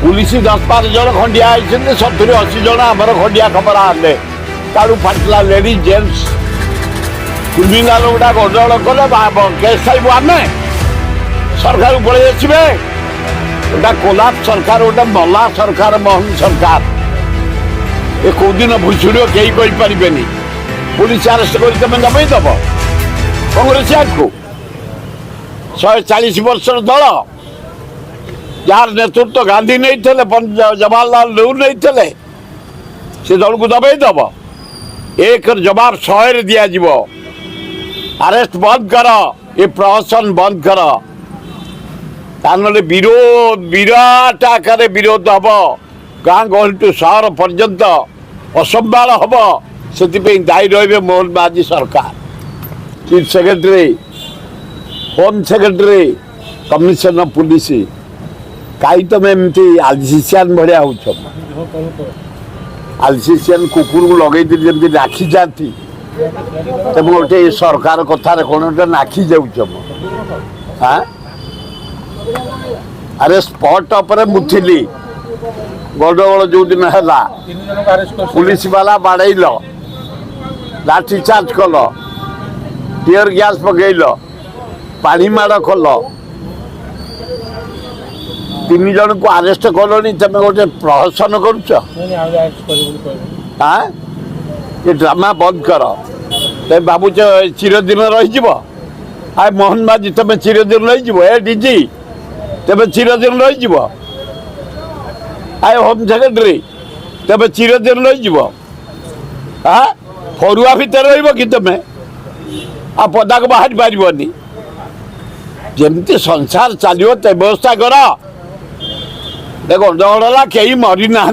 police 10-15 जन खंडिया 70-80 जन आमर खंडिया खबर आने ताड़ू फाटला लेडीज जेन्ट्स क्रिमिनाल गुड़ा गंडगोल कले केस खाइबू आम सरकार पलि आसवे गोटा कोलाप सरकार गोटे मला सरकार मोहन सरकार ये कौ दिन भूषुड़ कई कहींपारे पुलिस आरेस्ट कर तुम दबाई दब कांग्रेस को 140 वर्ष दल जार नेतृत्व गांधी नहीं थे जवाहरलाल नेहरू नहीं थे से दल को दबाई दब एक जवाब 100 दिज्व अरेस्ट बंद कर ये प्रहसन बंद कर विरोध विराट आकार विरोध हम गाँ गहल टू सहर पर्यंत असंभाल हम से दायी रे मोहन माझी सरकार chief secretary home secretary commissioner police कहीं तुम एमती आलसीसियान भाया हो आलसीसियान कुकुर को लगे जमी राखी जाती तुम गोटे सरकार कथार कौन गोटे नाखी जाऊँ हाँ अरे स्पॉट पर मुथिली गंडगोल जो दिन है पुलिस वाला बाड़ेल लाठी चार्ज कल टीयर गैस पकइल पानी माड़ कल 3 जन को अरेस्ट कल तुम गोटे प्रहसन हाँ ये ड्रामा बंद कर तुम भावुच चिरदिन रही आ मोहन माझी तुम चिरदिन रही डीजी तुम चिरदिन रही आए होम सेक्रेटरी तुम चिरदिन रही हाँ फरुआ भितर रही तुम आ पदा को बाहर पारनी जमती संसार चलो तो व्यवस्था कर देखो गंडगोल कहीं मरी ना